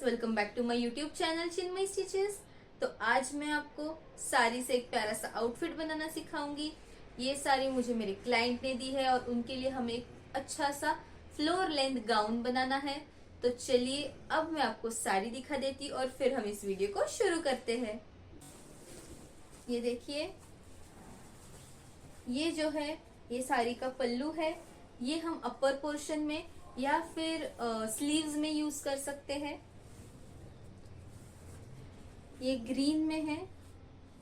Welcome back to my YouTube channel Chinmay stitches. तो आज मैं आपको साड़ी से एक प्यारा सा आउटफिट बनाना सिखाऊंगी। ये साड़ी मुझे मेरे क्लाइंट ने दी है और उनके लिए हमें एक अच्छा सा फ्लोर लेंथ गाउन बनाना है। तो चलिए अब मैं आपको साड़ी दिखा देती और फिर हम इस वीडियो को शुरू करते हैं। ये देखिए, ये जो है ये साड़ी का पल्लू है। ये हम अपर पोर्शन में या फिर स्लीव्स में यूज कर सकते हैं। ये ग्रीन में है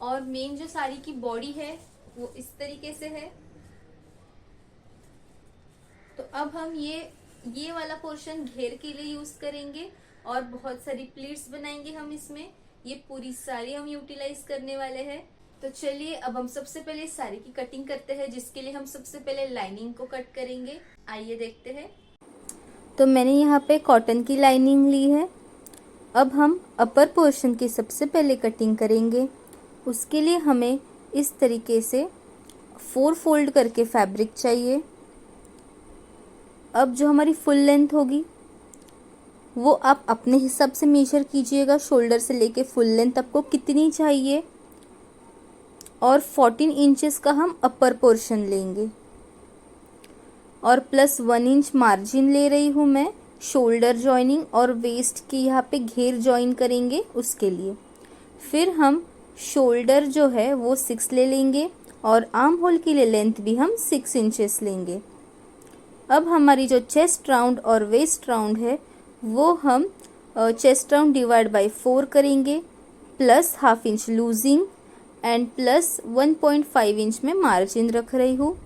और मेन जो साड़ी की बॉडी है वो इस तरीके से है। तो अब हम ये वाला पोर्शन घेर के लिए यूज करेंगे और बहुत सारी प्लीट्स बनाएंगे हम इसमें। ये पूरी साड़ी हम यूटिलाइज करने वाले हैं। तो चलिए अब हम सबसे पहले इस साड़ी की कटिंग करते हैं, जिसके लिए हम सबसे पहले लाइनिंग को कट करेंगे। आइए देखते हैं। तो मैंने यहाँ पे कॉटन की लाइनिंग ली है। अब हम अपर पोर्शन की सबसे पहले कटिंग करेंगे। उसके लिए हमें इस तरीके से 4 फोल्ड करके फैब्रिक चाहिए। अब जो हमारी फुल लेंथ होगी वो आप अपने हिसाब से मेजर कीजिएगा। शोल्डर से लेके फुल लेंथ आपको कितनी चाहिए, और 14 इंचेस का हम अपर पोर्शन लेंगे और प्लस 1 इंच मार्जिन ले रही हूँ मैं शोल्डर जॉइनिंग और वेस्ट की यहाँ पे घेर जॉइन करेंगे उसके लिए। फिर हम शोल्डर जो है वो 6 ले लेंगे और आर्म होल के लिए लेंथ भी हम 6 इंचेस लेंगे। अब हमारी जो चेस्ट राउंड और वेस्ट राउंड है वो हम चेस्ट राउंड डिवाइड बाय 4 करेंगे, plus half inch losing and plus 1.5 inch में मार्जिन रख रही हूँ।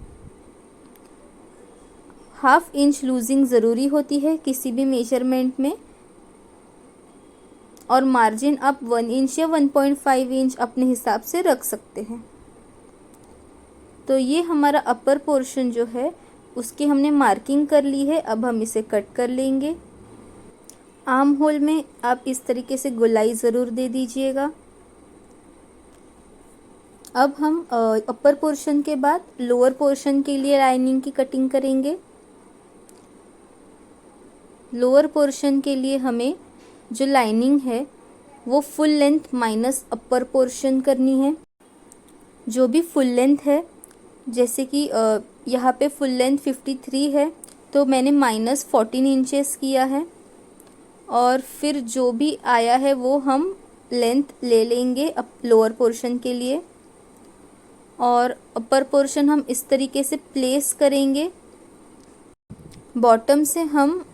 हाफ इंच लूजिंग ज़रूरी होती है किसी भी मेजरमेंट में, और मार्जिन आप 1 इंच या 1.5 इंच अपने हिसाब से रख सकते हैं। तो ये हमारा अपर पोर्शन जो है उसकी हमने मार्किंग कर ली है। अब हम इसे कट कर लेंगे। आर्म होल में आप इस तरीके से गोलाई ज़रूर दे दीजिएगा। अब हम अपर पोर्शन के बाद लोअर पोर्शन के लिए लाइनिंग की कटिंग करेंगे। लोअर पोर्शन के लिए हमें जो लाइनिंग है वो full length minus upper portion करनी है। जो भी फुल लेंथ है, जैसे कि यहाँ पे फुल लेंथ 53 है तो मैंने माइनस 14 इंचेस किया है, और फिर जो भी आया है वो हम लेंथ ले लेंगे लोअर पोर्शन के लिए। और अपर पोर्शन हम इस तरीके से प्लेस करेंगे। बॉटम से हम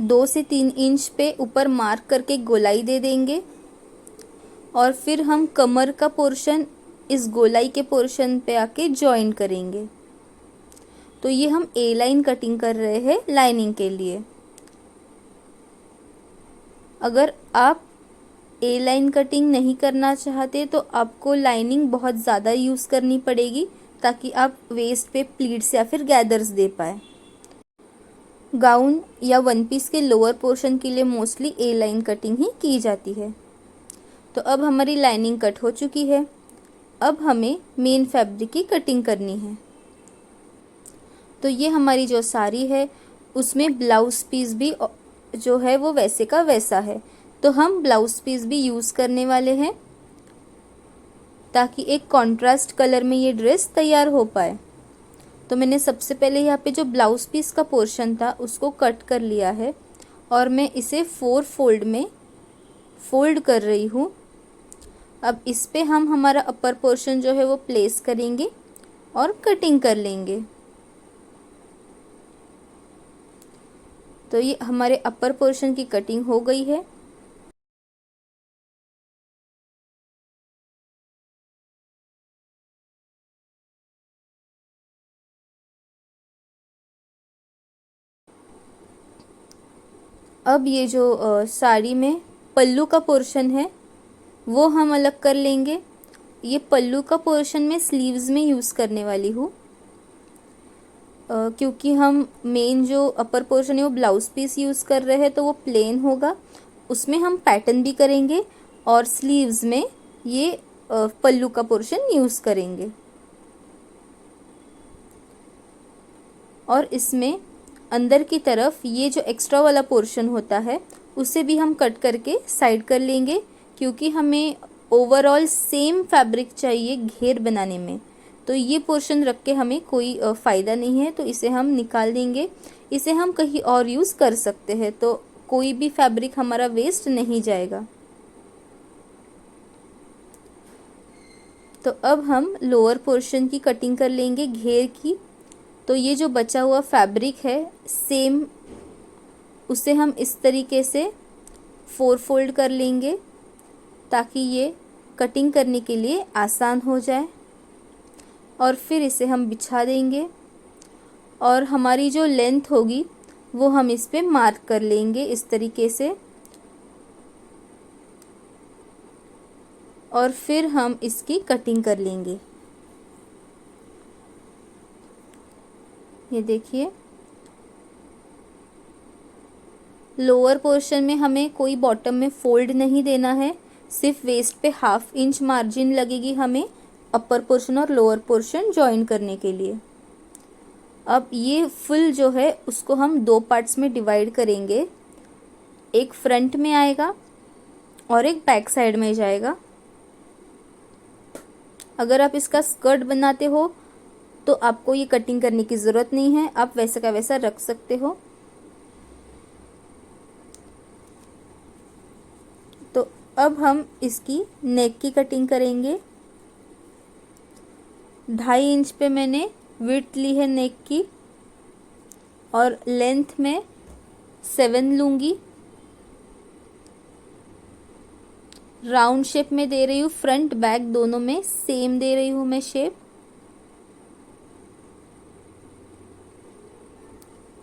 2 से 3 इंच पे ऊपर मार्क करके गोलाई दे देंगे, और फिर हम कमर का पोर्शन इस गोलाई के पोर्शन पे आके जॉइन करेंगे। तो ये हम ए लाइन कटिंग कर रहे हैं लाइनिंग के लिए। अगर आप ए लाइन कटिंग नहीं करना चाहते तो आपको लाइनिंग बहुत ज़्यादा यूज़ करनी पड़ेगी, ताकि आप वेस्ट पे प्लीट्स या फिर गैदर्स दे पाए। गाउन या वन पीस के लोअर पोर्शन के लिए मोस्टली ए लाइन कटिंग ही की जाती है। तो अब हमारी लाइनिंग कट हो चुकी है। अब हमें मेन फैब्रिक की कटिंग करनी है। तो ये हमारी जो साड़ी है उसमें ब्लाउज पीस भी जो है वो वैसे का वैसा है। तो हम ब्लाउज पीस भी यूज़ करने वाले हैं ताकि एक कॉन्ट्रास्ट कलर में ये ड्रेस तैयार हो पाए। तो मैंने सबसे पहले यहाँ पे जो ब्लाउज पीस का पोर्शन था उसको कट कर लिया है और मैं इसे 4 फोल्ड में फोल्ड कर रही हूँ। अब इस पे हम हमारा अपर पोर्शन जो है वो प्लेस करेंगे और कटिंग कर लेंगे। तो ये हमारे अपर पोर्शन की कटिंग हो गई है। अब ये जो साड़ी में पल्लू का पोर्शन है वो हम अलग कर लेंगे। ये पल्लू का पोर्शन मैं स्लीव्स में यूज़ करने वाली हूँ, क्योंकि हम मेन जो अपर पोर्शन है वो ब्लाउज पीस यूज़ कर रहे हैं तो वो प्लेन होगा। उसमें हम पैटर्न भी करेंगे और स्लीव्स में ये पल्लू का पोर्शन यूज़ करेंगे। और इसमें अंदर की तरफ ये जो एक्स्ट्रा वाला पोर्शन होता है उसे भी हम कट करके साइड कर लेंगे, क्योंकि हमें ओवरऑल सेम फैब्रिक चाहिए घेर बनाने में। तो ये पोर्शन रख के हमें कोई फ़ायदा नहीं है, तो इसे हम निकाल देंगे। इसे हम कहीं और यूज़ कर सकते हैं, तो कोई भी फैब्रिक हमारा वेस्ट नहीं जाएगा। तो अब हम लोअर पोर्शन की कटिंग कर लेंगे घेर की। तो ये जो बचा हुआ फैब्रिक है सेम, उसे हम इस तरीके से 4 फोल्ड कर लेंगे ताकि ये कटिंग करने के लिए आसान हो जाए। और फिर इसे हम बिछा देंगे और हमारी जो लेंथ होगी वो हम इस पे मार्क कर लेंगे इस तरीके से। और फिर हम इसकी कटिंग कर लेंगे। ये देखिए, लोअर पोर्शन में हमें कोई बॉटम में फोल्ड नहीं देना है, सिर्फ वेस्ट पे 1/2 इंच मार्जिन लगेगी हमें अपर पोर्शन और लोअर पोर्शन जॉइन करने के लिए। अब ये फुल जो है उसको हम 2 पार्ट्स में डिवाइड करेंगे, एक फ्रंट में आएगा और एक बैक साइड में जाएगा। अगर आप इसका स्कर्ट बनाते हो तो आपको ये कटिंग करने की ज़रूरत नहीं है, आप वैसा का वैसा रख सकते हो। तो अब हम इसकी नेक की कटिंग करेंगे। 2.5 इंच पे मैंने विड्थ ली है नेक की और लेंथ में 7 लूँगी। राउंड शेप में दे रही हूँ, फ्रंट बैक दोनों में सेम दे रही हूँ मैं शेप।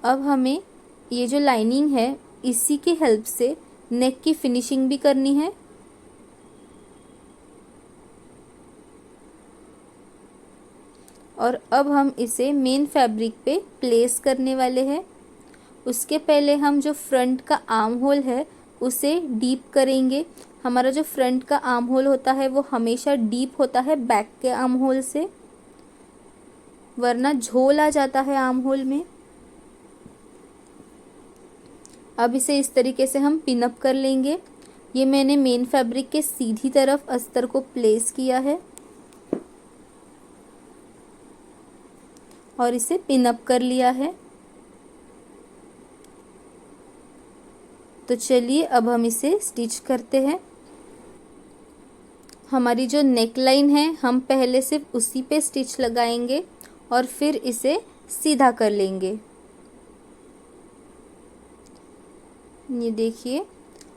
अब हमें ये जो लाइनिंग है इसी की हेल्प से नेक की फिनिशिंग भी करनी है। और अब हम इसे मेन फैब्रिक पे प्लेस करने वाले हैं। उसके पहले हम जो फ्रंट का आर्म होल है उसे डीप करेंगे। हमारा जो फ्रंट का आर्म होल होता है वो हमेशा डीप होता है बैक के आर्म होल से, वरना झोल आ जाता है आर्म होल में। अब इसे इस तरीके से हम पिन अप कर लेंगे। ये मैंने मेन फैब्रिक के सीधी तरफ अस्तर को प्लेस किया है और इसे पिन अप कर लिया है। तो चलिए अब हम इसे स्टिच करते हैं। हमारी जो नेक लाइन है हम पहले सिर्फ उसी पे स्टिच लगाएंगे और फिर इसे सीधा कर लेंगे। ये देखिए,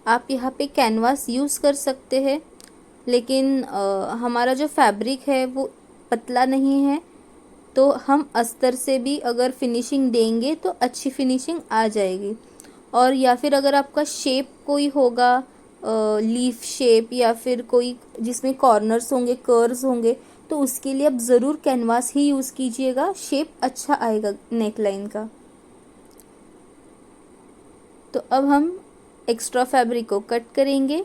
आप यहाँ पे कैनवास यूज़ कर सकते हैं, लेकिन हमारा जो फैब्रिक है वो पतला नहीं है, तो हम अस्तर से भी अगर फिनिशिंग देंगे तो अच्छी फिनिशिंग आ जाएगी। और या फिर अगर आपका शेप कोई होगा लीफ शेप या फिर कोई जिसमें कॉर्नर्स होंगे, कर्व्स होंगे, तो उसके लिए आप ज़रूर कैनवास ही यूज़ कीजिएगा, शेप अच्छा आएगा नेक लाइन का। तो अब हम एक्स्ट्रा फैब्रिक को कट करेंगे,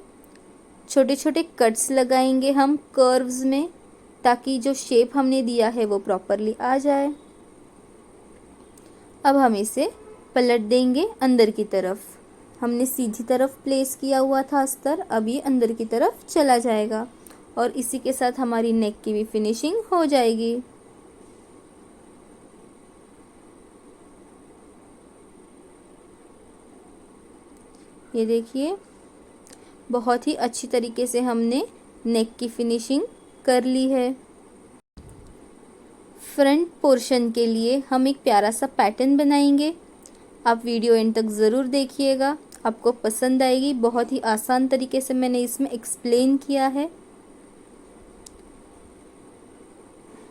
छोटे छोटे कट्स लगाएंगे हम कर्व्स में, ताकि जो शेप हमने दिया है वो प्रॉपरली आ जाए। अब हम इसे पलट देंगे अंदर की तरफ। हमने सीधी तरफ प्लेस किया हुआ था अस्तर, अब ये अंदर की तरफ चला जाएगा और इसी के साथ हमारी नेक की भी फिनिशिंग हो जाएगी। ये देखिए, बहुत ही अच्छी तरीके से हमने नेक की फिनिशिंग कर ली है। फ्रंट पोर्शन के लिए हम एक प्यारा सा पैटर्न बनाएंगे। आप वीडियो एंड तक ज़रूर देखिएगा, आपको पसंद आएगी। बहुत ही आसान तरीके से मैंने इसमें एक्सप्लेन किया है।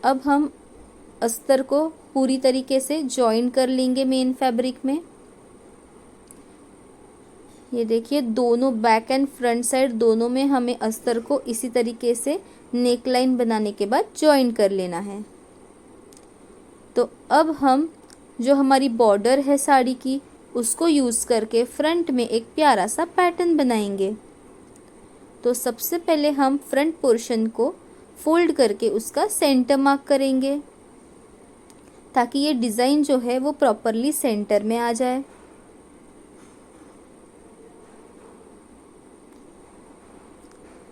अब हम अस्तर को पूरी तरीके से जॉइन कर लेंगे मेन फैब्रिक में। ये देखिए, दोनों बैक एंड फ्रंट साइड दोनों में हमें अस्तर को इसी तरीके से नेक लाइन बनाने के बाद जॉइन कर लेना है। तो अब हम जो हमारी बॉर्डर है साड़ी की उसको यूज़ करके फ्रंट में एक प्यारा सा पैटर्न बनाएंगे। तो सबसे पहले हम फ्रंट पोर्शन को फोल्ड करके उसका सेंटर मार्क करेंगे, ताकि ये डिज़ाइन जो है वो प्रॉपरली सेंटर में आ जाए।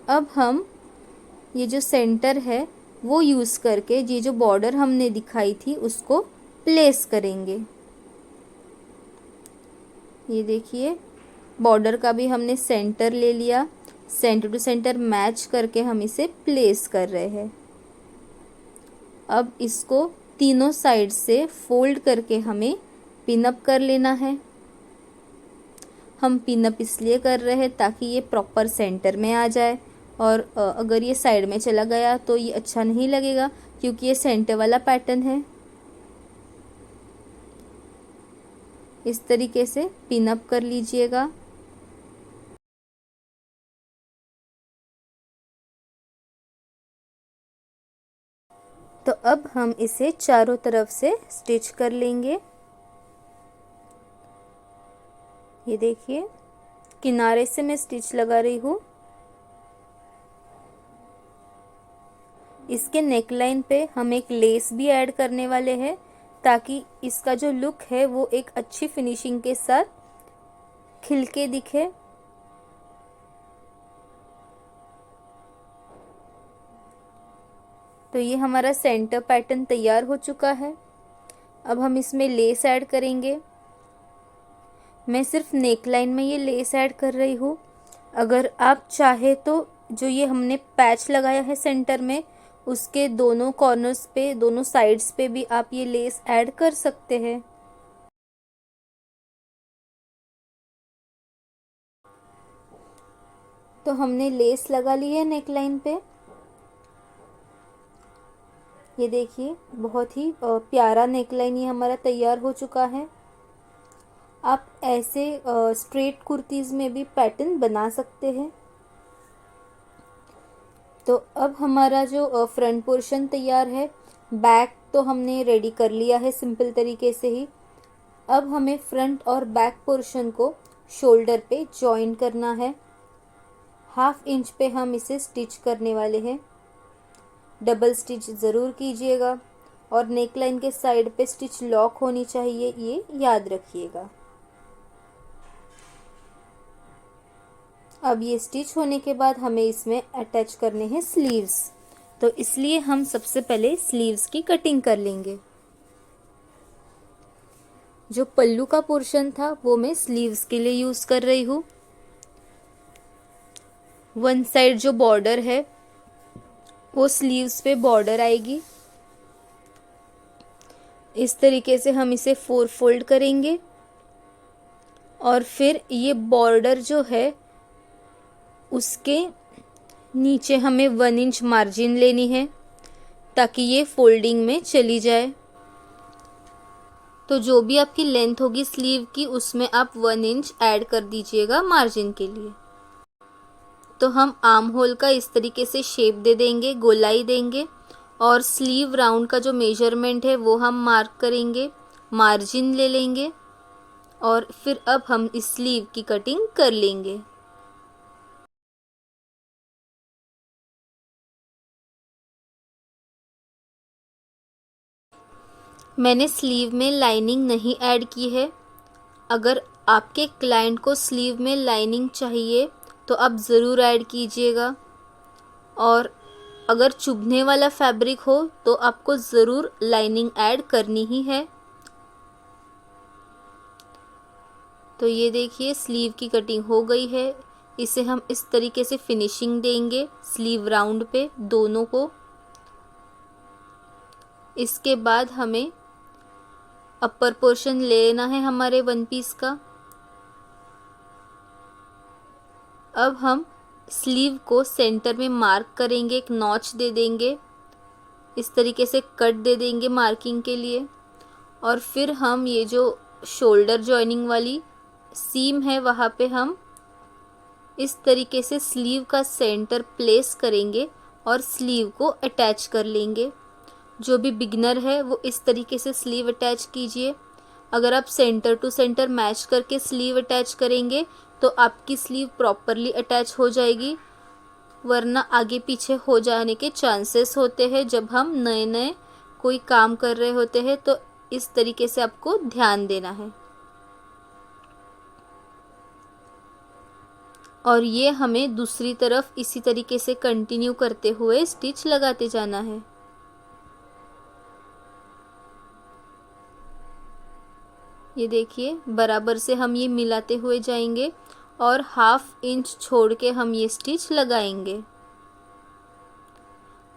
अब हम ये जो सेंटर है वो यूज़ करके ये जो बॉर्डर हमने दिखाई थी उसको प्लेस करेंगे। ये देखिए बॉर्डर का भी हमने सेंटर ले लिया, सेंटर टू सेंटर मैच करके हम इसे प्लेस कर रहे हैं। अब इसको तीनों साइड से फोल्ड करके हमें पिनअप कर लेना है। हम पिनअप इसलिए कर रहे हैं ताकि ये प्रॉपर सेंटर में आ जाए, और अगर ये साइड में चला गया तो ये अच्छा नहीं लगेगा क्योंकि ये सेंटर वाला पैटर्न है। इस तरीके से पिनअप कर लीजिएगा। तो अब हम इसे चारों तरफ से स्टिच कर लेंगे। ये देखिए किनारे से मैं स्टिच लगा रही हूँ। इसके नेकलाइन पे हम एक लेस भी ऐड करने वाले हैं ताकि इसका जो लुक है वो एक अच्छी फिनिशिंग के साथ खिल के दिखे। तो ये हमारा सेंटर पैटर्न तैयार हो चुका है। अब हम इसमें लेस ऐड करेंगे। मैं सिर्फ नेकलाइन में ये लेस ऐड कर रही हूँ। अगर आप चाहे तो जो ये हमने पैच लगाया है सेंटर में उसके दोनों कॉर्नर्स पे, दोनों साइड्स पे भी आप ये लेस ऐड कर सकते हैं। तो हमने लेस लगा ली है नेकलाइन पे। ये देखिए बहुत ही प्यारा नेकलाइन ये हमारा तैयार हो चुका है। आप ऐसे स्ट्रेट कुर्तीज़ में भी पैटर्न बना सकते हैं। तो अब हमारा जो फ्रंट पोर्शन तैयार है, बैक तो हमने रेडी कर लिया है सिंपल तरीके से ही। अब हमें फ्रंट और बैक पोर्शन को शोल्डर पे जॉइन करना है। 1/2 इंच पे हम इसे स्टिच करने वाले हैं। डबल स्टिच ज़रूर कीजिएगा और नेकलाइन के साइड पे स्टिच लॉक होनी चाहिए, ये याद रखिएगा। अब ये स्टिच होने के बाद हमें इसमें अटैच करने हैं स्लीव्स, तो इसलिए हम सबसे पहले स्लीव्स की कटिंग कर लेंगे। जो पल्लू का पोर्शन था वो मैं स्लीव्स के लिए यूज़ कर रही हूँ। वन साइड जो बॉर्डर है वो स्लीव्स पे बॉर्डर आएगी। इस तरीके से हम इसे 4 फोल्ड करेंगे और फिर ये बॉर्डर जो है उसके नीचे हमें 1 इंच मार्जिन लेनी है ताकि ये फोल्डिंग में चली जाए। तो जो भी आपकी लेंथ होगी स्लीव की उसमें आप 1 इंच ऐड कर दीजिएगा मार्जिन के लिए। तो हम आर्म होल का इस तरीके से शेप दे देंगे, गोलाई देंगे और स्लीव राउंड का जो मेजरमेंट है वो हम मार्क करेंगे, मार्जिन ले लेंगे और फिर अब हम इस स्लीव की कटिंग कर लेंगे। मैंने स्लीव में लाइनिंग नहीं ऐड की है। अगर आपके क्लाइंट को स्लीव में लाइनिंग चाहिए तो आप ज़रूर ऐड कीजिएगा, और अगर चुभने वाला फैब्रिक हो तो आपको ज़रूर लाइनिंग ऐड करनी ही है। तो ये देखिए स्लीव की कटिंग हो गई है। इसे हम इस तरीके से फिनिशिंग देंगे स्लीव राउंड पे दोनों को। इसके बाद हमें अपर पोर्शन लेना है हमारे वन पीस का। अब हम स्लीव को सेंटर में मार्क करेंगे, एक नॉच दे देंगे, इस तरीके से कट दे देंगे मार्किंग के लिए। और फिर हम ये जो शोल्डर जॉइनिंग वाली सीम है वहाँ पे हम इस तरीके से स्लीव का सेंटर प्लेस करेंगे और स्लीव को अटैच कर लेंगे। जो भी बिगनर है वो इस तरीके से स्लीव अटैच कीजिए। अगर आप सेंटर टू सेंटर मैच करके स्लीव अटैच करेंगे तो आपकी स्लीव प्रॉपरली अटैच हो जाएगी, वरना आगे पीछे हो जाने के चांसेस होते हैं जब हम नए नए कोई काम कर रहे होते हैं। तो इस तरीके से आपको ध्यान देना है। और ये हमें दूसरी तरफ इसी तरीके से कंटिन्यू करते हुए स्टिच लगाते जाना है। ये देखिए बराबर से हम ये मिलाते हुए जाएंगे और 1/2 इंच छोड़ के हम ये स्टिच लगाएंगे।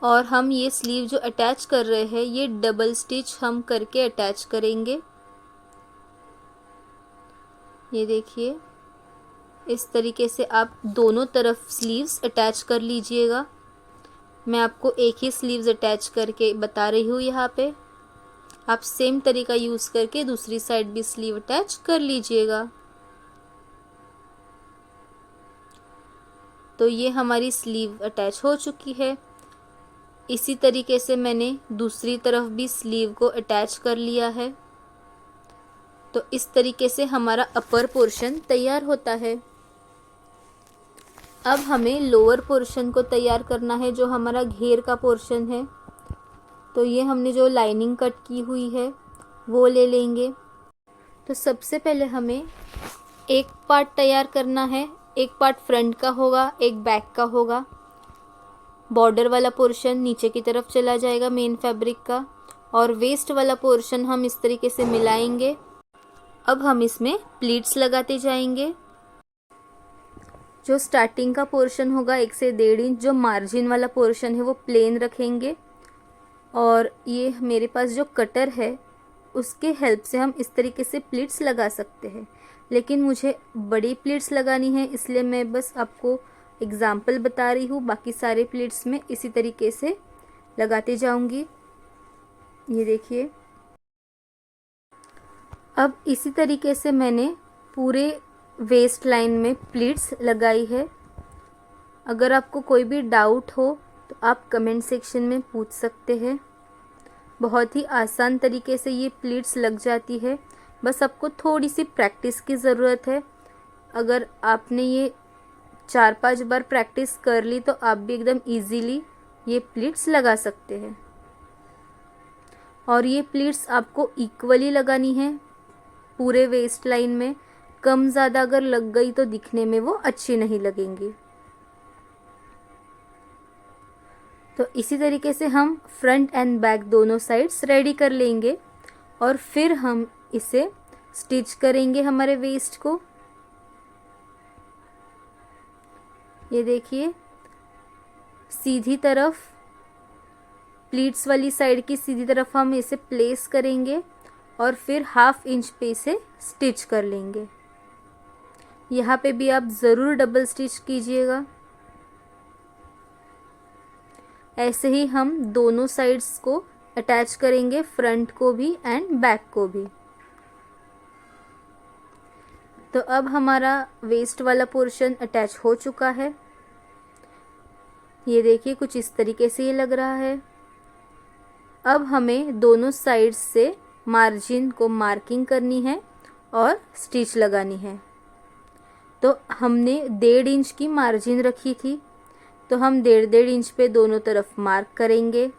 और हम ये स्लीव जो अटैच कर रहे हैं ये डबल स्टिच हम करके अटैच करेंगे। ये देखिए इस तरीके से आप दोनों तरफ स्लीव्स अटैच कर लीजिएगा। मैं आपको एक ही स्लीव्स अटैच करके बता रही हूँ यहाँ पे। आप सेम तरीका यूज़ करके दूसरी साइड भी स्लीव अटैच कर लीजिएगा। तो ये हमारी स्लीव अटैच हो चुकी है। इसी तरीके से मैंने दूसरी तरफ भी स्लीव को अटैच कर लिया है। तो इस तरीके से हमारा अपर पोर्शन तैयार होता है। अब हमें लोअर पोर्शन को तैयार करना है, जो हमारा घेर का पोर्शन है। तो ये हमने जो लाइनिंग कट की हुई है वो ले लेंगे। तो सबसे पहले हमें एक पार्ट तैयार करना है। एक पार्ट फ्रंट का होगा, एक बैक का होगा। बॉर्डर वाला पोर्शन नीचे की तरफ चला जाएगा मेन फैब्रिक का, और वेस्ट वाला पोर्शन हम इस तरीके से मिलाएंगे। अब हम इसमें प्लीट्स लगाते जाएंगे। जो स्टार्टिंग का पोर्शन होगा 1 से 1.5 इंच, जो मार्जिन वाला पोर्शन है वो प्लेन रखेंगे। और ये मेरे पास जो कटर है उसके हेल्प से हम इस तरीके से प्लीट्स लगा सकते हैं, लेकिन मुझे बड़ी प्लीट्स लगानी है इसलिए मैं बस आपको एग्जाम्पल बता रही हूँ। बाकी सारे प्लीट्स में इसी तरीके से लगाते जाऊंगी। ये देखिए अब इसी तरीके से मैंने पूरे वेस्ट लाइन में प्लीट्स लगाई है। अगर आपको कोई भी डाउट हो तो आप कमेंट सेक्शन में पूछ सकते हैं। बहुत ही आसान तरीके से ये प्लीट्स लग जाती है, बस आपको थोड़ी सी प्रैक्टिस की ज़रूरत है। अगर आपने ये 4-5 बार प्रैक्टिस कर ली तो आप भी एकदम इजीली ये प्लीट्स लगा सकते हैं। और ये प्लीट्स आपको इक्वली लगानी है पूरे वेस्ट लाइन में। कम ज़्यादा अगर लग गई तो दिखने में वो अच्छी नहीं लगेंगी। तो इसी तरीके से हम फ्रंट एंड बैक दोनों साइड्स रेडी कर लेंगे और फिर हम इसे स्टिच करेंगे हमारे वेस्ट को। ये देखिए सीधी तरफ, प्लीट्स वाली साइड की सीधी तरफ हम इसे प्लेस करेंगे और फिर 1/2 इंच पे इसे स्टिच कर लेंगे। यहाँ पे भी आप ज़रूर डबल स्टिच कीजिएगा। ऐसे ही हम दोनों साइड्स को अटैच करेंगे, फ्रंट को भी एंड बैक को भी। तो अब हमारा वेस्ट वाला पोर्शन अटैच हो चुका है। ये देखिए कुछ इस तरीके से ये लग रहा है। अब हमें दोनों साइड्स से मार्जिन को मार्किंग करनी है और स्टिच लगानी है। तो हमने 1.5 इंच की मार्जिन रखी थी, तो हम 1.5 इंच पे दोनों तरफ मार्क करेंगे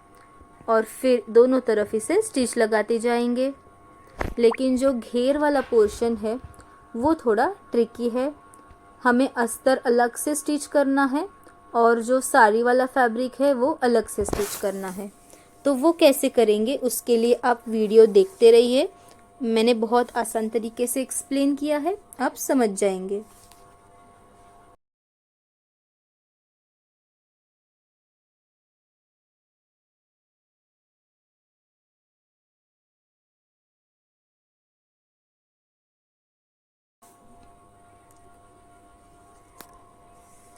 और फिर दोनों तरफ इसे स्टिच लगाते जाएंगे। लेकिन जो घेर वाला पोर्शन है वो थोड़ा ट्रिकी है। हमें अस्तर अलग से स्टिच करना है और जो साड़ी वाला फैब्रिक है वो अलग से स्टिच करना है। तो वो कैसे करेंगे उसके लिए आप वीडियो देखते रहिए। मैंने बहुत आसान तरीके से एक्सप्लेन किया है, आप समझ जाएंगे।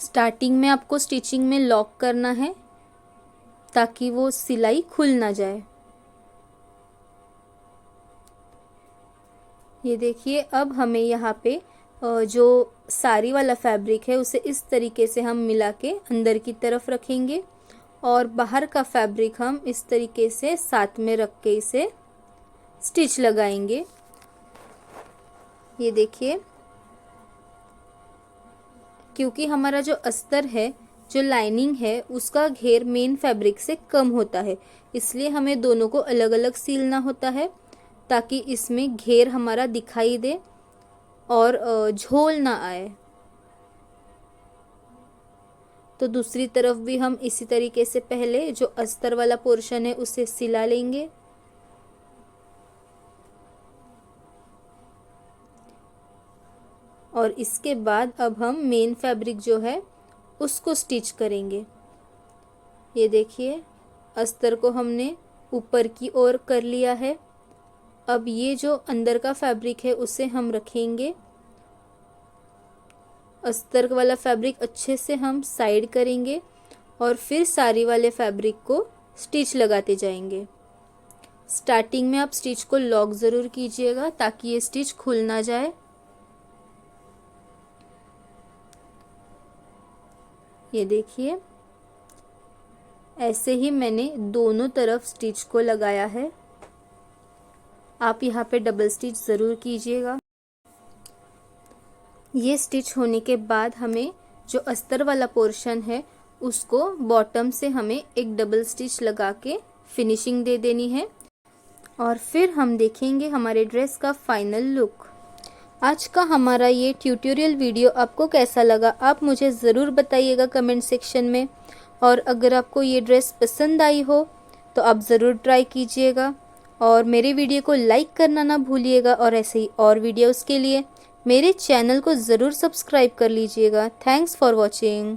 स्टार्टिंग में आपको स्टिचिंग में लॉक करना है ताकि वो सिलाई खुल ना जाए। ये देखिए अब हमें यहाँ पे जो साड़ी वाला फैब्रिक है उसे इस तरीके से हम मिला के अंदर की तरफ रखेंगे और बाहर का फैब्रिक हम इस तरीके से साथ में रख के इसे स्टिच लगाएंगे। ये देखिए क्योंकि हमारा जो अस्तर है, जो लाइनिंग है, उसका घेर मेन फैब्रिक से कम होता है, इसलिए हमें दोनों को अलग अलग सीलना होता है ताकि इसमें घेर हमारा दिखाई दे और झोल ना आए। तो दूसरी तरफ भी हम इसी तरीके से पहले जो अस्तर वाला पोर्शन है उसे सिला लेंगे। और इसके बाद अब हम मेन फैब्रिक जो है उसको स्टिच करेंगे। ये देखिए अस्तर को हमने ऊपर की ओर कर लिया है। अब ये जो अंदर का फैब्रिक है उसे हम रखेंगे। अस्तर वाला फैब्रिक अच्छे से हम साइड करेंगे और फिर सारी वाले फैब्रिक को स्टिच लगाते जाएंगे। स्टार्टिंग में आप स्टिच को लॉक ज़रूर कीजिएगा ताकि ये स्टिच खुल ना जाए। ये देखिए ऐसे ही मैंने दोनों तरफ स्टिच को लगाया है। आप यहाँ पे डबल स्टिच ज़रूर कीजिएगा। ये स्टिच होने के बाद हमें जो अस्तर वाला पोर्शन है उसको बॉटम से हमें एक डबल स्टिच लगा के फिनिशिंग दे देनी है और फिर हम देखेंगे हमारे ड्रेस का फाइनल लुक। आज का हमारा ये ट्यूटोरियल वीडियो आपको कैसा लगा आप मुझे ज़रूर बताइएगा कमेंट सेक्शन में। और अगर आपको ये ड्रेस पसंद आई हो तो आप ज़रूर ट्राई कीजिएगा और मेरे वीडियो को लाइक करना ना भूलिएगा। और ऐसे ही और वीडियोस के लिए मेरे चैनल को ज़रूर सब्सक्राइब कर लीजिएगा। Thanks for watching.